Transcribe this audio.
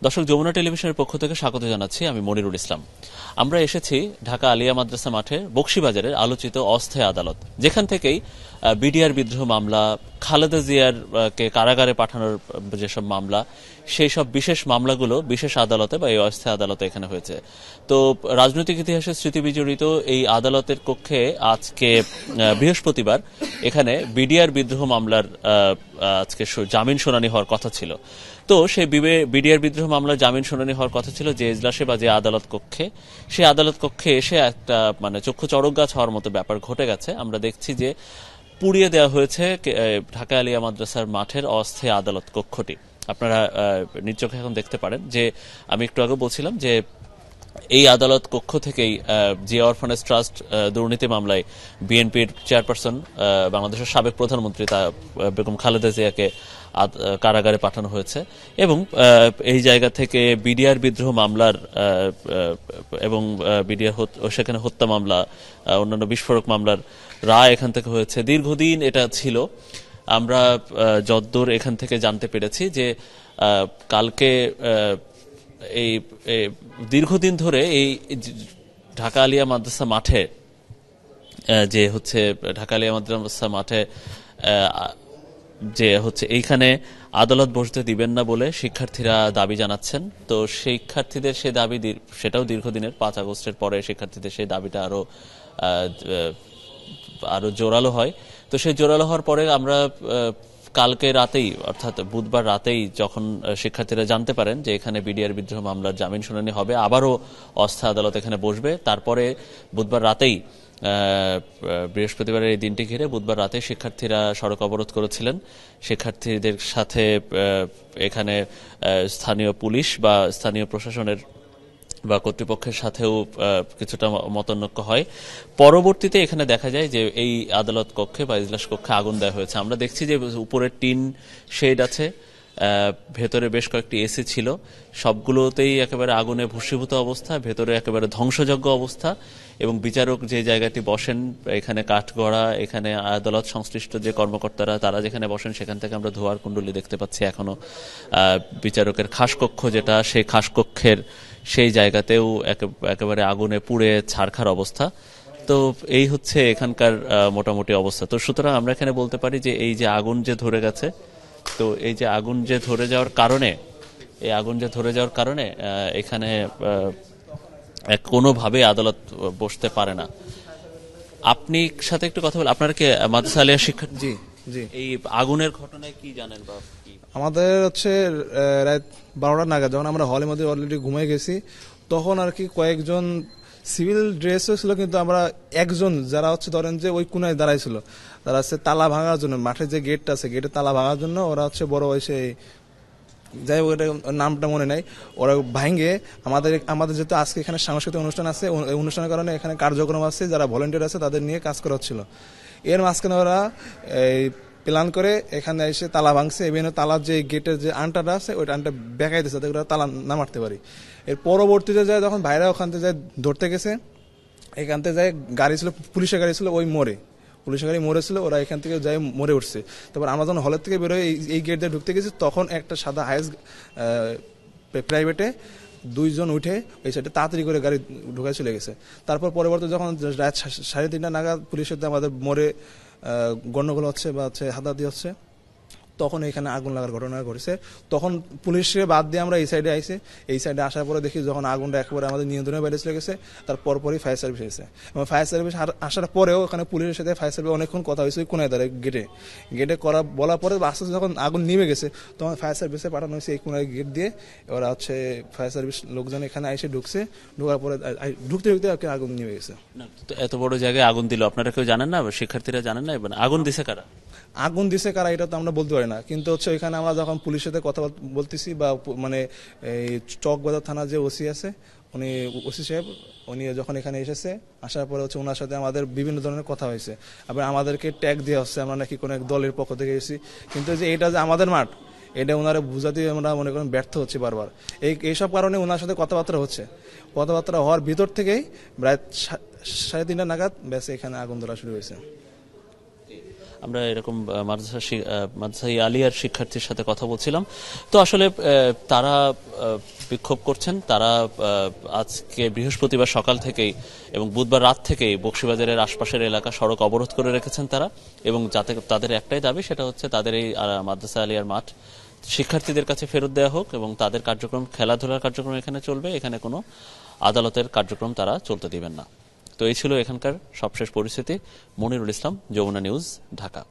দর্শক, যমুনা টেলিভিশনের পক্ষ থেকে স্বাগত জানাচ্ছি। আমি মনিরুল ইসলাম। আমরা এসেছি ঢাকা আলিয়া মাদ্রাসা মাঠে বকশীবাজারের আলোচিত অস্থায়ী আদালত, যেখান থেকেই বিডিআর বিদ্রোহ মামলা, খালেদা জিয়ার কে কারাগারে পাঠানোর যেসব মামলা, সেই সব বিশেষ মামলাগুলো বিশেষ আদালতে বা এই অস্থায়ী আদালতে এখানে হয়েছে। তো রাজনৈতিক ইতিহাসে স্মৃতিবিজড়িত এই আদালতের কক্ষে আজকে বৃহস্পতিবার এখানে বিডিআর বিদ্রোহ মামলার আজকে জামিন শুনানি হওয়ার কথা ছিল। তো সেই বিডিআর বিদ্রোহ মামলার জামিন শুনানি হওয়ার কথা ছিল যে এজলাসে বা যে আদালত কক্ষে, সেই আদালত কক্ষে এসে একটা চক্ষু চড়ক গাছ হওয়ার মতো ব্যাপার ঘটে গেছে। আমরা দেখছি যে পুড়িয়ে দেওয়া হয়েছে ঢাকা আলিয়া মাদ্রাসার মাঠের অস্থায়ী আদালত কক্ষটি। আপনারা নিজ চোখে এখন দেখতে পারেন যে আমি একটু আগে বলছিলাম যে এই আদালত কক্ষ থেকেই জিয়া অরফানেজ ট্রাস্ট দুর্নীতি মামলায় বিএনপির চেয়ারপারসন, বাংলাদেশের সাবেক প্রধানমন্ত্রী বেগম খালেদা জিয়াকে কারাগারে পাঠানো হয়েছে এবং এই জায়গা থেকে বিডিআর বিদ্রোহ মামলার এবং বিডিআর সেখানে হত্যা মামলা, অন্যান্য বিস্ফোরক মামলার রায় এখান থেকে হয়েছে। দীর্ঘদিন এটা ছিল। আমরা যদ্দূর এখান থেকে জানতে পেরেছি যে কালকে এই দীর্ঘদিন ধরে এই ঢাকা আলিয়া মাদ্রাসা মাঠে ঢাকা আলিয়া মাদ্রাসা মাঠে এইখানে আদালত বসতে দিবেন না বলে শিক্ষার্থীরা দাবি জানাচ্ছেন। তো শিক্ষার্থীদের সেই দাবি, সেটাও দীর্ঘদিনের, 5 আগস্টের পরে শিক্ষার্থীদের সেই দাবিটা আরো জোরালো হয়। তো সেই জোরালো হওয়ার পরে আমরা কালকে রাতেই, অর্থাৎ বুধবার রাতেই যখন শিক্ষার্থীরা জানতে পারেন যে এখানে বিডিআর বিদ্রোহ মামলার জামিন শুনানি হবে, আবারও অস্থায়ী আদালত এখানে বসবে, তারপরে বুধবার রাতেই, বৃহস্পতিবারের এই দিনটি ঘিরে বুধবার রাতে শিক্ষার্থীরা সড়ক অবরোধ করেছিলেন। শিক্ষার্থীদের সাথে এখানে স্থানীয় পুলিশ বা স্থানীয় প্রশাসনের বা কর্তৃপক্ষের সাথেও কিছুটা মতানৈক্য হয়। পরবর্তীতে এখানে দেখা যায় যে এই আদালত কক্ষে বা ইজলাস কক্ষে আগুন দেওয়া হয়েছে। আমরা দেখছি যে উপরে টিন শেড আছে, ভেতরে বেশ কয়েকটি এসি ছিল, সবগুলোতেই একেবারে আগুনে ভস্মীভূত অবস্থা, ভেতরে একেবারে ধ্বংসযোগ্য অবস্থা। এবং বিচারক যে জায়গাটি বসেন, এখানে কাঠগড়া, এখানে আদালত সংশ্লিষ্ট যে কর্মকর্তারা তারা যেখানে বসেন, সেখান থেকে আমরা ধোঁয়ার কুণ্ডলী দেখতে পাচ্ছি এখনো। বিচারকের খাসকক্ষ যেটা, সেই খাসকক্ষের সেই জায়গাতেও একেবারে আগুনে পুড়ে ছারখার অবস্থা। তো এই হচ্ছে এখানকার মোটামুটি অবস্থা। তো সুতরাং আমরা এখানে বলতে পারি যে এই যে আগুন যে ধরে গেছে, তো এই যে আগুন যে ধরে যাওয়ার কারণে এখানে কোনোভাবে আদালত বসতে পারে না। আপনি সাথে একটু কথা বল, আপনারা কি মাদ্রাসা আলিয়া শিক্ষার্থী? জি জি। এই আগুনের ঘটনায় কি জানেন বা কি? আমাদের রাত 12টা নাগাদ যখন আমরা হলের মধ্যে অলরেডি ঘুমিয়ে গেছি, তখন আর কি কয়েকজন সিভিল ড্রেসও ছিল, কিন্তু আমরা একজন যারা ধরেন যে ওই কোনায় দাঁড়াইছিল, তারা তালা ভাঙার জন্য, মাঠের যে গেটটা আছে গেটে তালা ভাঙার জন্য ওরা বড় হয়েছে, যাই হোক এটা নামটা মনে নাই, ওরা ভাঙে আমাদের যেহেতু আজকে এখানে সাংস্কৃতিক অনুষ্ঠান আছে, অনুষ্ঠানের কারণে এখানে কার্যক্রম আছে, যারা ভলেন্টিয়ার আছে তাদের নিয়ে কাজ করা হচ্ছিল। এর মাঝখানে ওরা প্ল্যান করে এখানে এসে তালা ভাঙছে এবং তালার যে গেটের যে আনটাটা আছে ওই আনটা বেঁকাই দিচ্ছে যাতে ওরা তালা না মারতে পারি। এর পরবর্তীতে যায় যখন ভাইরা ওখান থেকে যায় ধরতে গেছে, এখান থেকে যায় গাড়ি ছিল, পুলিশের গাড়ি ছিল, ওই পুলিশের গাড়ি মরেছিল, ওরা এখান থেকে যাই মরে উঠছে। তারপর আমরা যখন হলের থেকে বেরোয় এই গেট দিয়ে ঢুকতে গেছি, তখন একটা সাদা হাইস প্রাইভেটে 2 জন উঠে এই সাইডে তাড়াতাড়ি করে গাড়ি ঢুকায় চলে গেছে। তারপর পরবর্তী যখন রাত 3:30 নাগাদ পুলিশের আমাদের মরে গন্ডগোল হচ্ছে বা হাতাহাতি হচ্ছে, তখন এখানে আগুন লাগার ঘটনা ঘটেছে। তখন পুলিশকে বাদ দিয়ে আমরা এই সাইডে আইছি। এই সাইডে আসার পরে দেখি যখন আগুনটা একেবারে আমাদের নিয়ন্ত্রণের বাইরে চলে গেছে, তার পরপরই ফায়ার সার্ভিস এসেছে। এবং ফায়ার সার্ভিস আসার পরেও এখানে পুলিশের সাথে ফায়ার সার্ভিস অনেকক্ষণ কথা হয়েছে কোনায় দাঁড়ায় গেটে বলার পরে আস্তে আস্তে যখন আগুন নিমে গেছে, তখন ফায়ার সার্ভিসে পাঠানো হয়েছে এই কোনায় গেট দিয়ে। ওরা ফায়ার সার্ভিস লোকজন এখানে এসে ঢোকার পরে ঢুকতে আগুন নিমে গেছে। এত বড় জায়গায় আগুন দিল, আপনারা কেউ জানেন না? শিক্ষার্থীরা জানেন না আগুন দিছে কারা? আগুন দিছে কারা এটা তো আমরা বলতে পারি না, কিন্তু এখানে আমরা যখন পুলিশের সাথে কথা বলতেছি বা এই চকবাজার থানা যে ওসি আছে, ওসি সাহেব উনি যখন এখানে এসেছে, আসার পরে ওনার সাথে আমাদের বিভিন্ন ধরনের কথা হয়েছে। আবার আমাদেরকে ট্যাগ দেওয়া হচ্ছে আমরা নাকি কোনো এক দলের পক্ষ থেকে এসেছি, কিন্তু এটা যে আমাদের মাঠ এটা ওনারা বুঝাতে আমরা মনে করেন ব্যর্থ হচ্ছে বারবার। এইসব কারণে ওনার সাথে কথাবার্তা হওয়ার ভিতর থেকেই প্রায় 3:30 নাগাদ ব্যাসে এখানে আগুন ধরা শুরু হয়েছে। আমরা এরকম মাদ্রাসা আলিয়ার শিক্ষার্থীর সাথে কথা বলছিলাম। তো আসলে তারা বিক্ষোভ করছেন। তারা আজকে বৃহস্পতিবার সকাল থেকেই এবং বুধবার রাত থেকেই বকশীবাজারের আশপাশের এলাকা সড়ক অবরোধ করে রেখেছেন তারা, এবং যাতে তাদের একটাই দাবি, সেটা হচ্ছে তাদের এই মাদ্রাসা আলিয়ার মাঠ শিক্ষার্থীদের কাছে ফেরত দেওয়া হোক এবং তাদের কার্যক্রম, খেলাধুলার কার্যক্রম এখানে চলবে, এখানে কোনো আদালতের কার্যক্রম তারা চলতে দিবেন না। তো এই ছিল এখানকার সবশেষ পরিস্থিতি। মনিরুল ইসলাম, যমুনা নিউজ, ঢাকা।